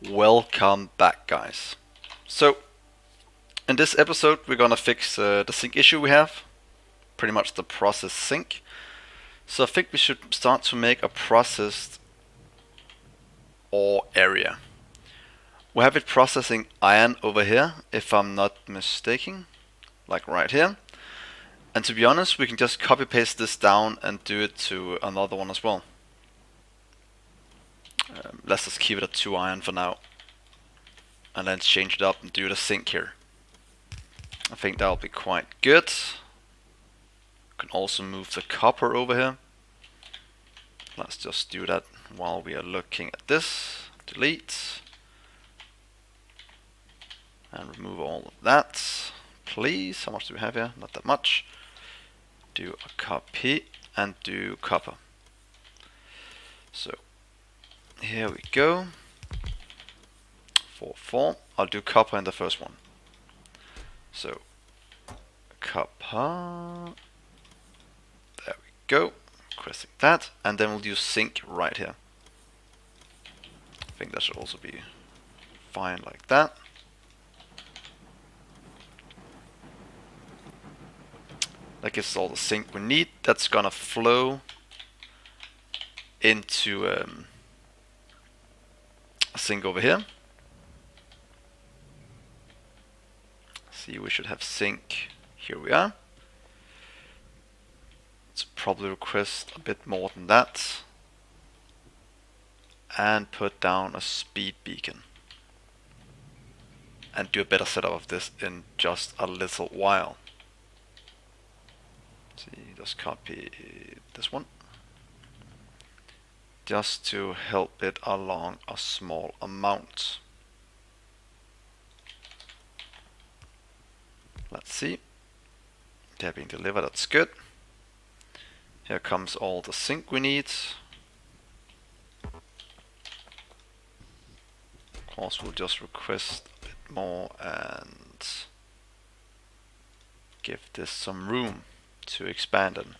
Welcome back, guys. So, in this episode we're gonna fix the sync issue we have, pretty much the process sync. So I think we should start to make a processed ore area. We have it processing iron over here, if I'm not mistaken, like right here. And to be honest, we can just copy paste this down and do it to another one as well. Let's just keep it at 2 iron for now. And then change it up and do the sync here. I think that'll be quite good. Can also move the copper over here. Let's just do that while we are looking at this. Delete. And remove all of that. Please, how much do we have here? Not that much. Do a copy and do copper. So, here we go. 4. I'll do copper in the first one. So, copper. There we go. Requesting that. And then we'll do sync right here. I think that should also be fine like that. That gives us all the sync we need. That's gonna flow into a sync over here. See, we should have sync. Here we are. Let's probably request a bit more than that. And put down a speed beacon. And do a better setup of this in just a little while. See, just copy this one. Just to help it along a small amount. Let's see. They're being delivered, that's good. Here comes all the sync we need. Of course, we'll just request a bit more and give this some room to expand in.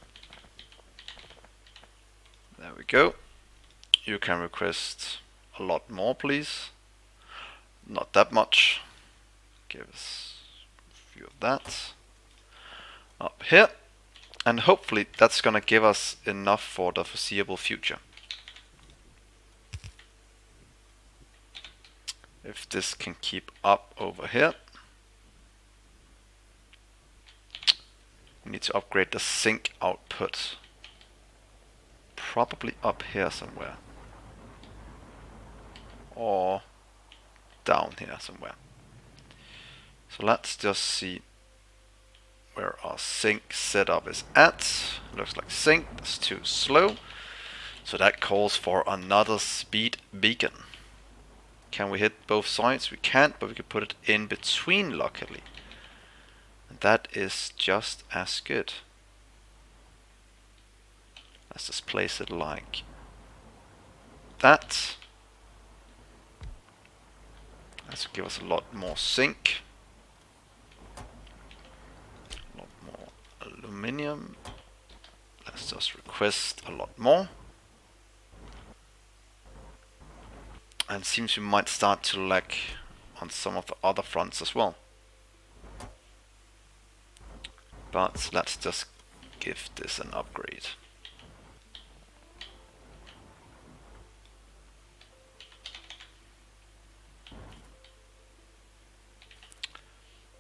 There we go. You can request a lot more, please. Not that much. Give us of that up here, and hopefully that's gonna give us enough for the foreseeable future. If this can keep up over here, we need to upgrade the sync output, probably up here somewhere or down here somewhere. So let's just see where our sync setup is at. Looks like sync, that's too slow. So that calls for another speed beacon. Can we hit both sides? We can't, but we can put it in between luckily. And that is just as good. Let's just place it like that. That's give us a lot more sync. Aluminium. Let's just request a lot more. And seems we might start to lag on some of the other fronts as well. But let's just give this an upgrade.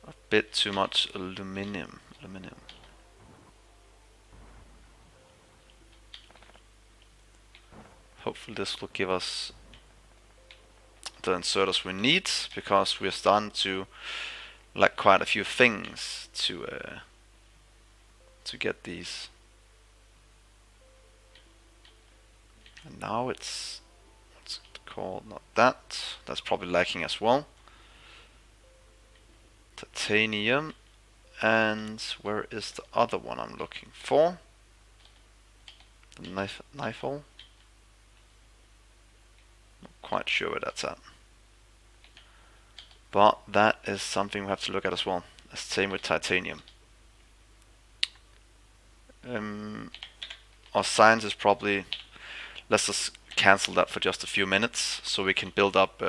A bit too much aluminium. Hopefully this will give us the inserters we need, because we're starting to lack quite a few things to get these. And now it's, what's it called? Not that. That's probably lacking as well. Titanium. And where is the other one I'm looking for? The knife hole. Not quite sure where that's at. But that is something we have to look at as well. Same with titanium. Our science is probably, let's just cancel that for just a few minutes so we can build up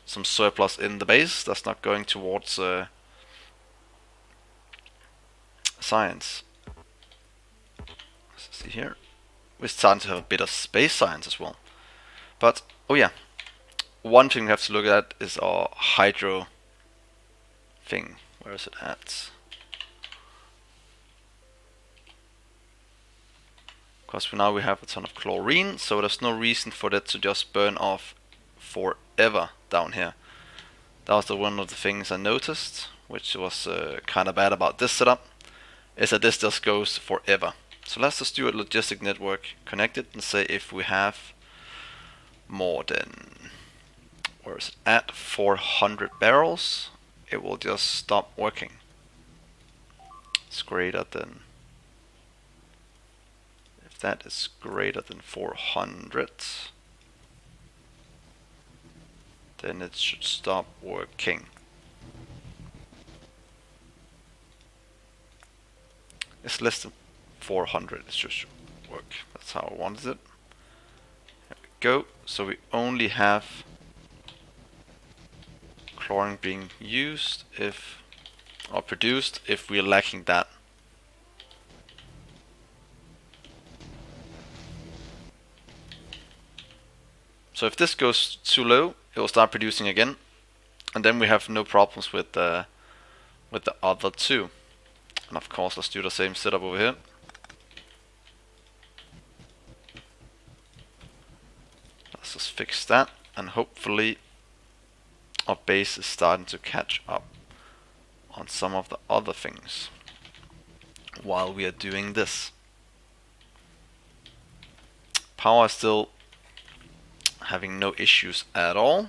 some surplus in the base that's not going towards science. Let's see here. We're starting to have a bit of space science as well. But, oh yeah, one thing we have to look at is our hydro thing. Where is it at? Because now we have a ton of chlorine, so there's no reason for that to just burn off forever down here. That was one of the things I noticed, which was kind of bad about this setup, is that this just goes forever. So let's just do a logistic network connected and say if we have more than, where is it at, 400 barrels, it will just stop working. It's greater than, if that is greater than 400, then it should stop working. It's less than 400, it should work. That's how I wanted it. There we go. So we only have chlorine being used if, or produced, if we're lacking that. So if this goes too low, it will start producing again, and then we have no problems with the other two. And of course, let's do the same setup over here. Let's just fix that, and hopefully our base is starting to catch up on some of the other things while we are doing this. Power is still having no issues at all,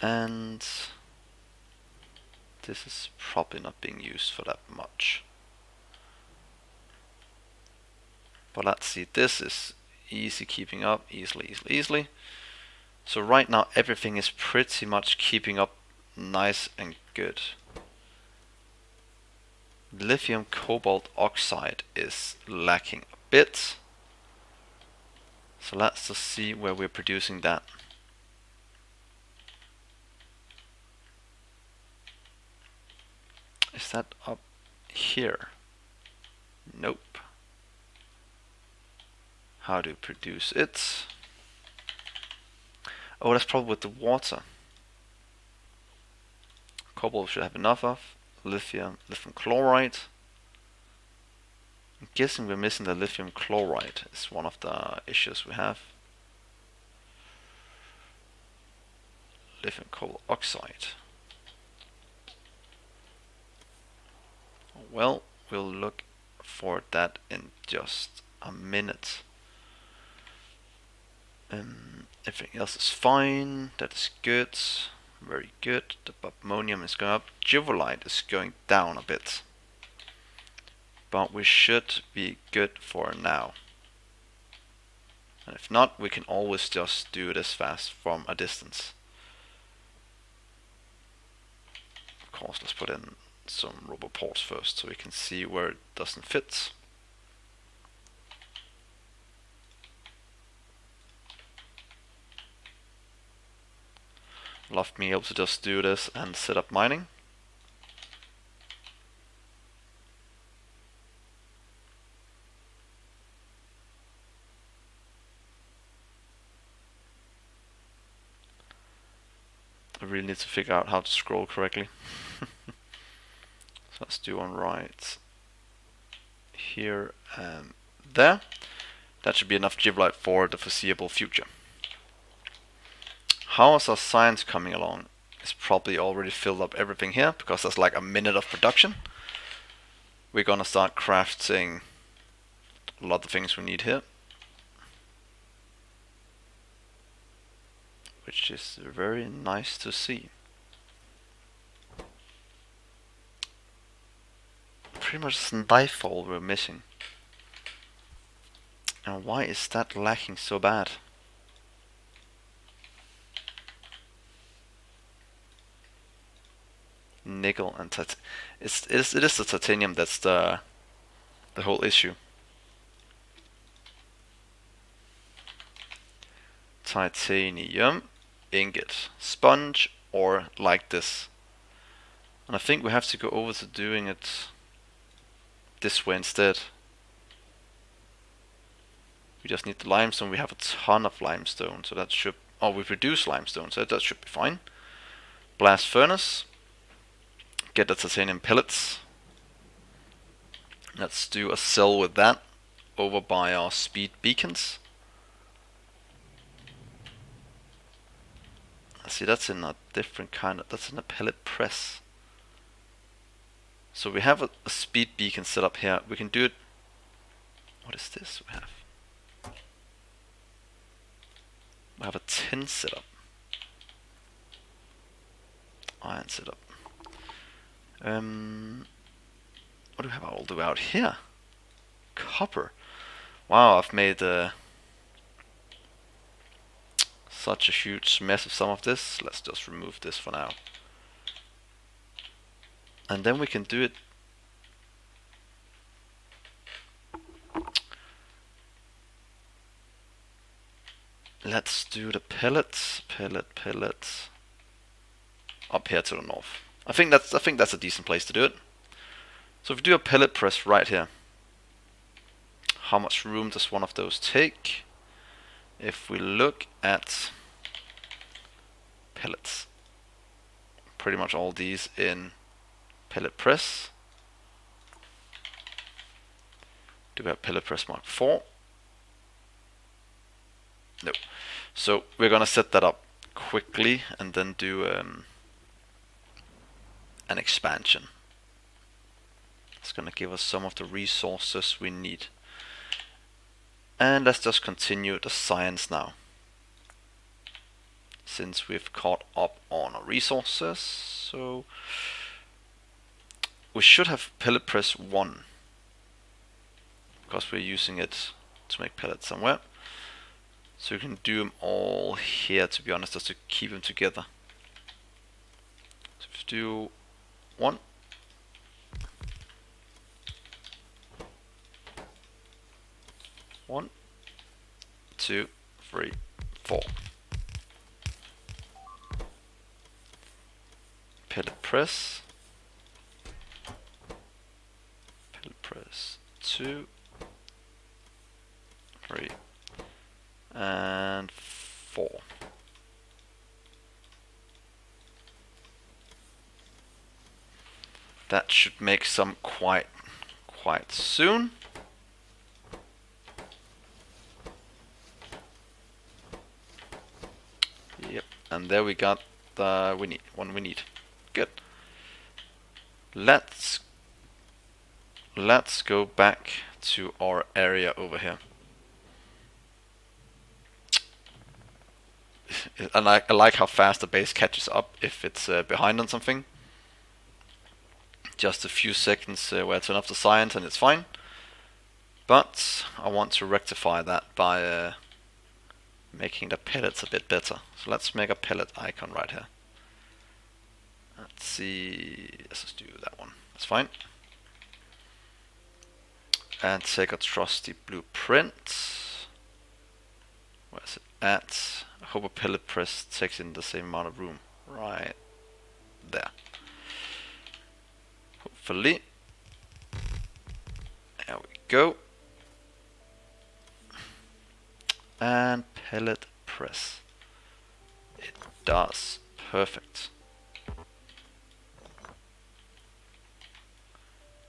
and this is probably not being used for that much. But let's see, this is easy keeping up, easily. So right now everything is pretty much keeping up nice and good. Lithium cobalt oxide is lacking a bit. So let's just see where we're producing that. Is that up here? Nope. How to produce it? Oh, that's probably with the water. Cobalt should have enough of. Lithium chloride. I'm guessing we're missing the lithium chloride. It's one of the issues we have. Lithium cobalt oxide. Well, we'll look for that in just a minute. Everything else is fine. That is good. Very good. The ammonium is going up. Juvelite is going down a bit. But we should be good for now. And if not, we can always just do this fast from a distance. Of course, let's put in some roboports first so we can see where it doesn't fit. Love being able to just do this and set up mining. I really need to figure out how to scroll correctly. So let's do one right here and there. That should be enough Juvelite for the foreseeable future. How is our science coming along? It's probably already filled up everything here because there's like a minute of production. We're gonna start crafting a lot of things we need here, which is very nice to see. Pretty much Snowfall we're missing. And why is that lacking so bad? Nickel and it is the titanium that's the whole issue. titanium ingot sponge, or like this. And I think we have to go over to doing it this way instead. We just need the limestone. We have a ton of limestone, so that should... Oh, we produce limestone, so that should be fine. Blast furnace. Get the titanium pellets. Let's do a cell with that over by our speed beacons. See, that's in a different kind of... That's in a pellet press. So we have a speed beacon set up here. We can do it... What is this we have? We have a tin setup. Iron setup. What do we have all the way out here? Copper. Wow, I've made such a huge mess of some of this. Let's just remove this for now. And then we can do it. Let's do the pellets, pellets up here to the north. I think that's a decent place to do it. So if we do a pellet press right here, how much room does one of those take? If we look at pellets, pretty much all these in pellet press. Do we have pellet press Mark 4? No. So we're gonna set that up quickly and then do an expansion. It's gonna give us some of the resources we need. And let's just continue the science now. Since we've caught up on our resources, so we should have pellet press 1 because we're using it to make pellets somewhere. So we can do them all here, to be honest, just to keep them together. So if we do 1, 1, 2, 3, 4. Pellet press. Pellet press 2, 3, and 4. That should make some quite soon. Yep, and there we got the one we need. Good. Let's go back to our area over here. I like how fast the base catches up if it's behind on something. Just a few seconds where I turn off the science and it's fine. But I want to rectify that by making the pellets a bit better. So let's make a pellet icon right here. Let's see, let's just do that one. That's fine. And take a trusty blueprint. Where's it at? I hope a pellet press takes in the same amount of room. Right there. Hopefully. There we go. And pellet press. It does. Perfect.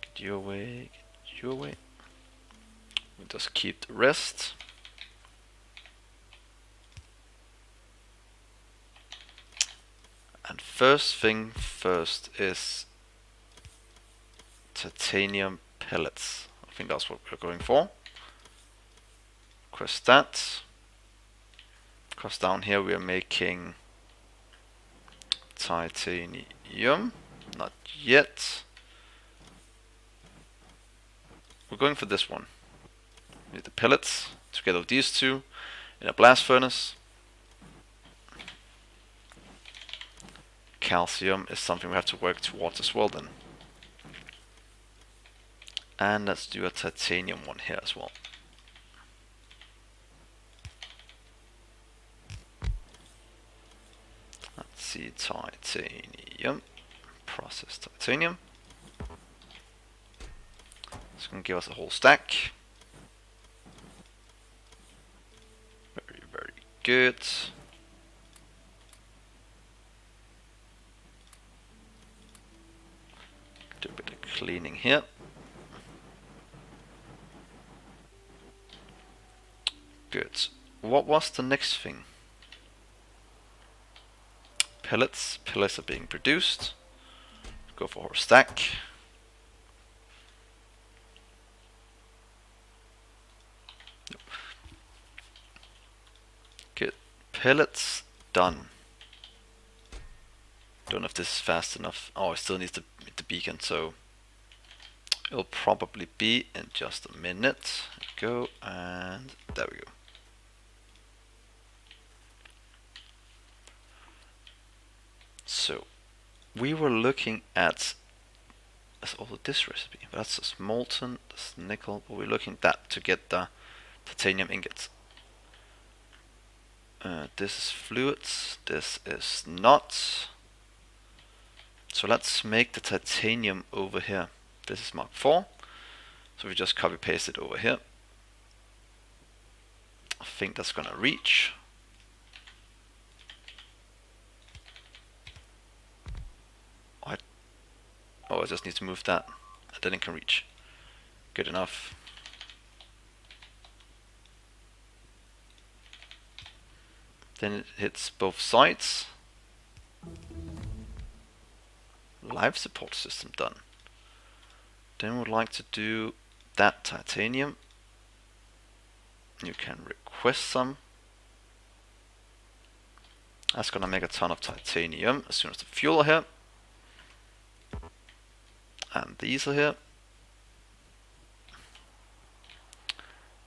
Get you away. Get you away. We just keep the rest. And first thing first is titanium pellets. I think that's what we're going for. Request that. Because down here we are making titanium. Not yet. We're going for this one. We need the pellets together with these two in a blast furnace. Calcium is something we have to work towards as well then. And let's do a titanium one here as well. see titanium, process titanium. It's going to give us a whole stack. Very, very good. Do a bit of cleaning here. Good. What was the next thing? Pellets. Pellets are being produced. Go for our stack. Nope. Good. Pellets done. Don't know if this is fast enough. Oh, it still needs the beacon, so it'll probably be in just a minute. Go, and there we go. So we were looking at, that's also this recipe, but that's just molten, that's nickel, but we're looking at that to get the titanium ingots. This is fluids, this is not. So let's make the titanium over here. This is Mark 4. So we just copy paste it over here. I think that's gonna reach. Oh, I just need to move that, and then it can reach. Good enough. Then it hits both sides. Life support system done. Then we'd like to do that titanium. You can request some. That's gonna make a ton of titanium as soon as the fuel are here. And these are here.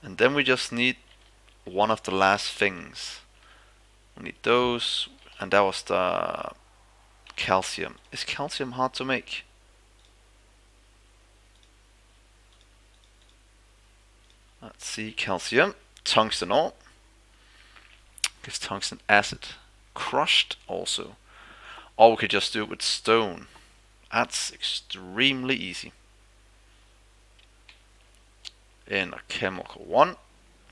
And then we just need one of the last things. We need those, and that was the calcium. Is calcium hard to make? Let's see, calcium, tungsten ore. Gives tungsten acid. Crushed also. Or we could just do it with stone. That's extremely easy. In a chemical one,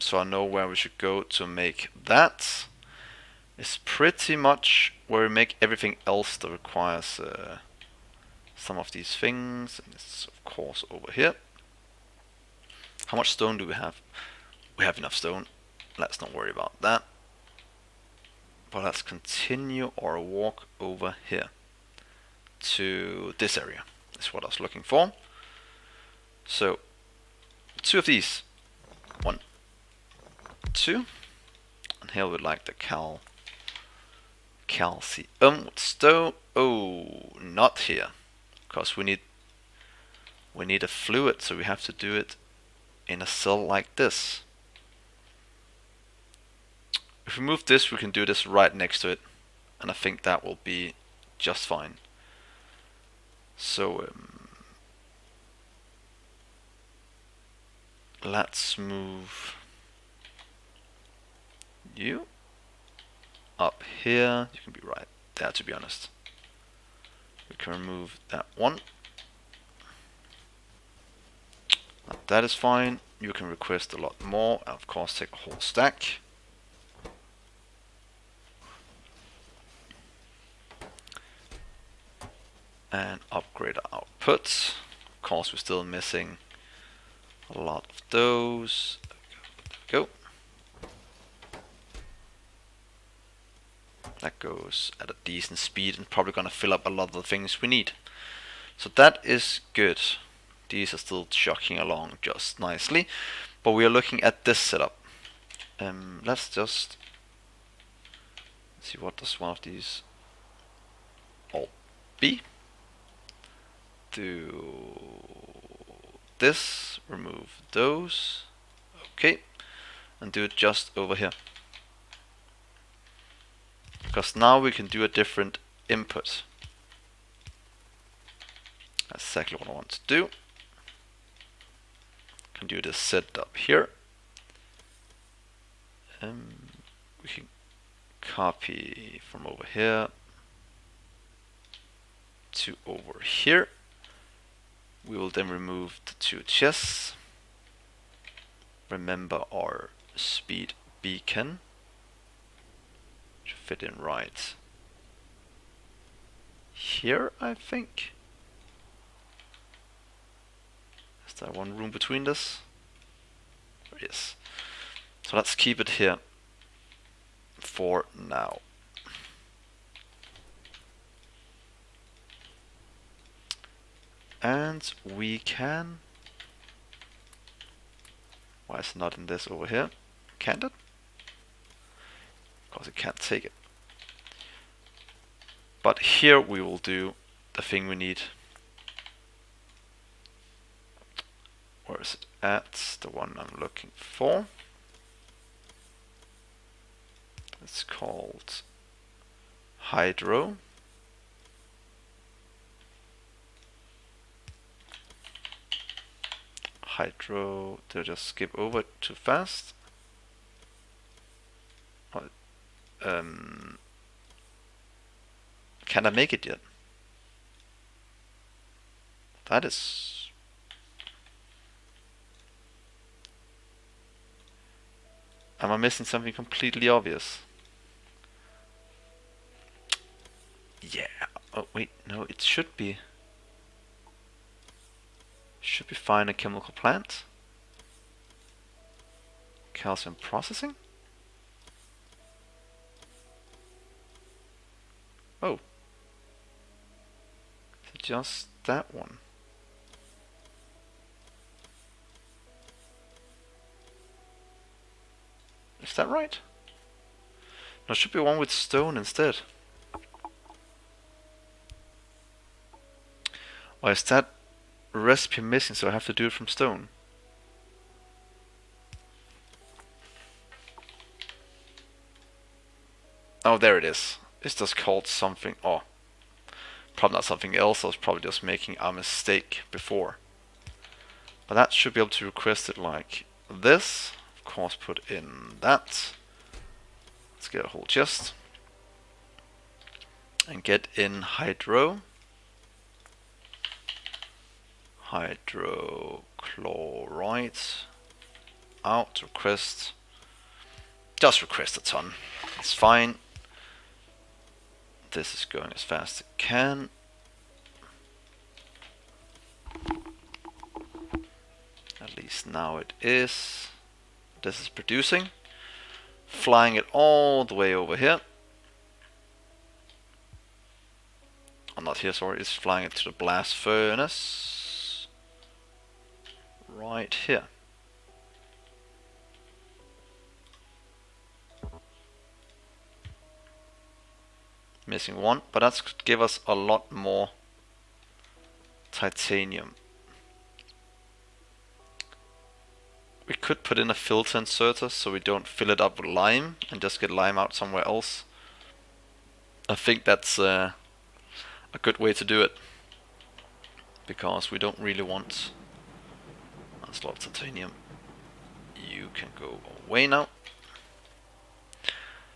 so I know where we should go to make that. It's pretty much where we make everything else that requires some of these things, and it's of course over here. How much stone do we have? We have enough stone. Let's not worry about that. But let's continue our walk over here to this area. That's what I was looking for. So 2 of these. 1, 2. And here we'd like the calcium with stone. Oh, not here, because we need a fluid, so we have to do it in a cell like this. If we move this, we can do this right next to it, and I think that will be just fine. So let's move you up here. You can be right there, to be honest. We can remove that one. That is fine. You can request a lot more, and of course take a whole stack. And upgrade our outputs. Of course, we're still missing a lot of those. There we go. That goes at a decent speed and probably gonna fill up a lot of the things we need. So that is good. These are still chugging along just nicely, but we are looking at this setup. Let's just see, what does one of these all be? Do this, remove those, okay, and do it just over here, because now we can do a different input. That's exactly what I want to do. Can do this setup here. We can copy from over here, to over here. We will then remove the 2 chests. Remember our speed beacon. Should fit in right here, I think. Is there one room between this? There is. So let's keep it here for now. And we can... Why is it not in this over here? Can't it? Because it can't take it. But here we will do the thing we need. Where is it at? The one I'm looking for. It's called Hydro. Hydro, did I just skip over it too fast? Can I make it yet? That is... Am I missing something completely obvious? Yeah. Oh wait, no, it should be. Should be fine. A chemical plant. Calcium processing. Oh. Is it just that one? Is that right? No, it should be one with stone instead. Or is that recipe missing, so I have to do it from stone? Oh, there it is. It's just called something. Oh, probably not something else. I was probably just making a mistake before. But that should be able to request it like this. Of course, put in that. Let's get a whole chest. And get in hydro. Hydrochloride. Out, request. Just request a ton. It's fine. This is going as fast as it can. At least now it is. This is producing. Flying it all the way over here. Oh, not here, sorry. It's flying it to the blast furnace. Right here. Missing one, but that's could give us a lot more titanium. We could put in a filter inserter so we don't fill it up with lime and just get lime out somewhere else. I think that's a good way to do it, because we don't really want... That's a lot of titanium. You can go away now.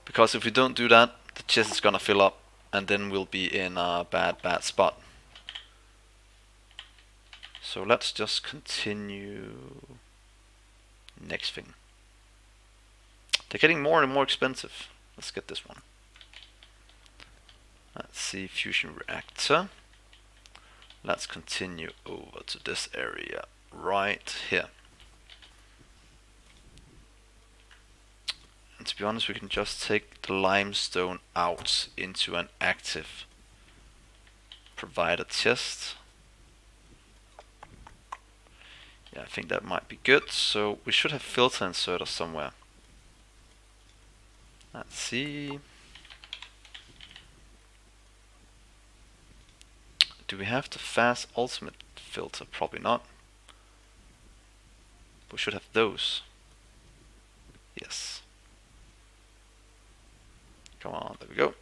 Because if we don't do that, the chest is gonna fill up and then we'll be in a bad spot. So let's just continue. Next thing. They're getting more and more expensive. Let's get this one. Let's see, fusion reactor. Let's continue over to this area right here. And to be honest, we can just take the limestone out into an active provided chest. Yeah, I think that might be good. So we should have filter inserter somewhere. Let's see. Do we have the fast ultimate filter? Probably not. We should have those. Yes. Come on, there we go.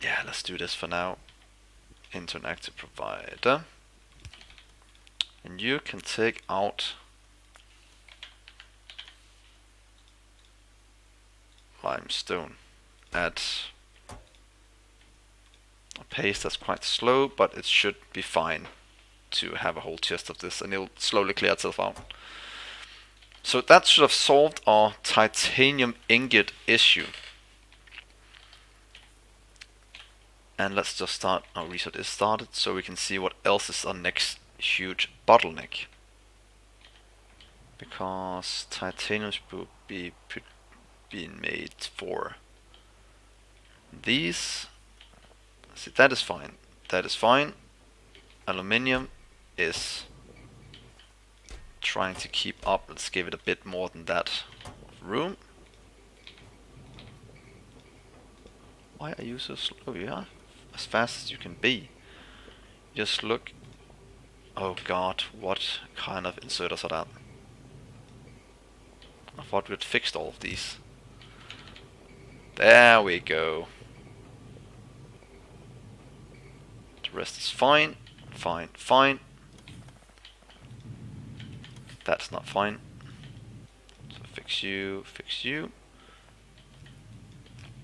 Yeah, let's do this for now. Into an active provider. And you can take out limestone. Add pace that's quite slow, but it should be fine to have a whole chest of this, and it'll slowly clear itself out. So that should have solved our titanium ingot issue. And let's just start. Our reset is started, so we can see what else is our next huge bottleneck. Because titanium will be being made for these. See, that is fine. That is fine. Aluminium is trying to keep up. Let's give it a bit more than that room. Why are you so slow? Yeah, as fast as you can be. Just look. Oh god, what kind of inserters are that? I thought we'd fixed all of these. There we go. The rest is fine. Fine, fine. That's not fine. So fix you, fix you.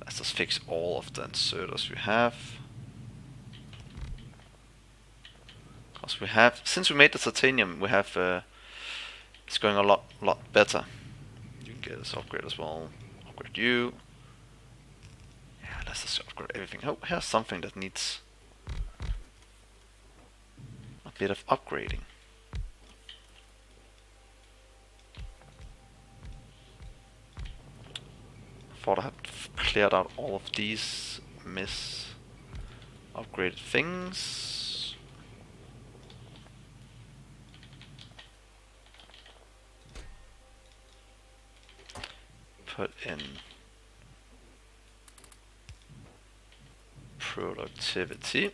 Let's just fix all of the inserters we have. Because we have, since we made the titanium, we have, it's going a lot better. You can get this upgrade as well. Upgrade you. Yeah, let's just upgrade everything. Oh, here's something that needs a bit of upgrading. I thought I had cleared out all of these upgraded things. Put in productivity.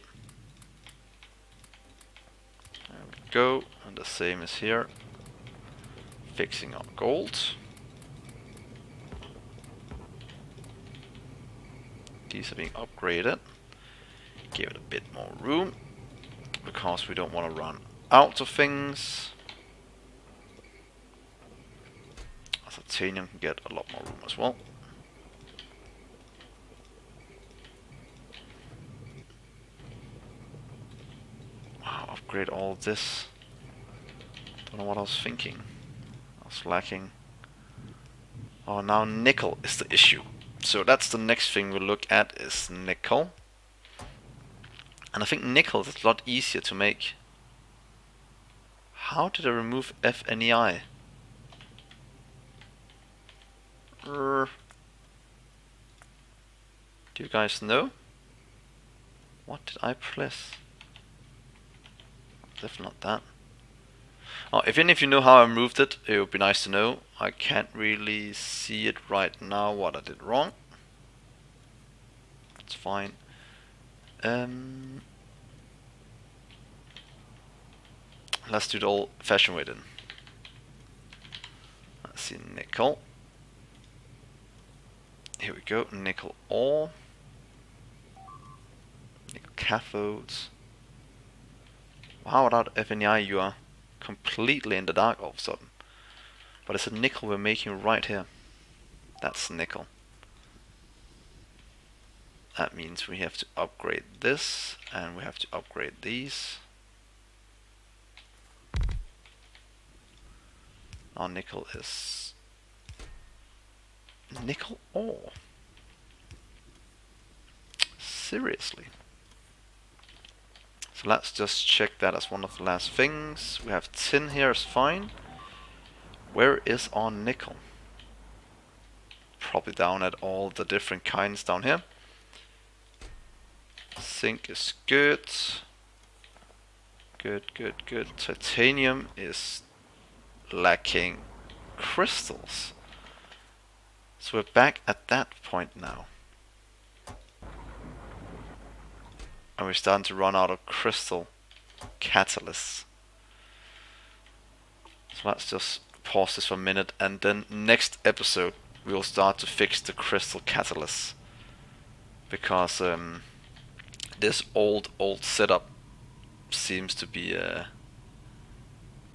There we go, and the same is here. Fixing our gold. These are being upgraded. Give it a bit more room, because we don't want to run out of things. Titanium can get a lot more room as well. Wow, upgrade all of this. Don't know what I was thinking. I was lacking. Oh, now nickel is the issue. So that's the next thing we'll look at, is nickel. And I think nickel is a lot easier to make. How did I remove FNEI? Do you guys know? What did I press? Definitely not that. Oh, if any of you know how I removed it, it would be nice to know. I can't really see it right now what I did wrong. That's fine. Let's do the old fashioned way then. Let's see, nickel. Here we go, nickel ore. Nickel cathodes. Wow, without FNEI you are completely in the dark all of a sudden. But it's a nickel we're making right here. That's nickel. That means we have to upgrade this, and we have to upgrade these. Our nickel is nickel ore. Seriously. So let's just check that as one of the last things. We have tin here is fine. Where is our nickel? Probably down at all the different kinds down here. Zinc is good. Good, good, good. Titanium is lacking crystals. So we're back at that point now. And we're starting to run out of crystal catalysts. So let's just pause this for a minute, and then next episode we'll start to fix the crystal catalysts. Because this old setup seems to be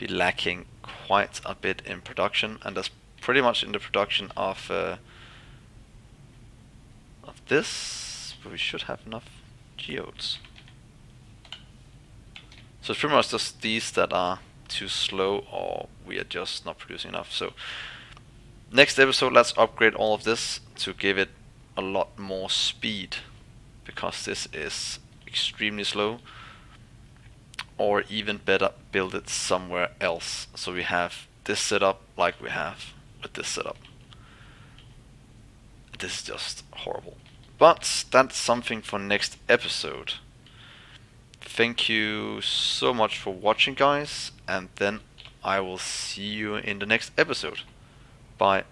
lacking quite a bit in production, and that's pretty much in the production of this, but we should have enough geodes. So it's pretty much just these that are too slow, or we are just not producing enough. So next episode, let's upgrade all of this to give it a lot more speed, because this is extremely slow. Or even better, build it somewhere else, so we have this setup like we have with this setup. This is just horrible. But that's something for next episode. Thank you so much for watching, guys, and then I will see you in the next episode. Bye.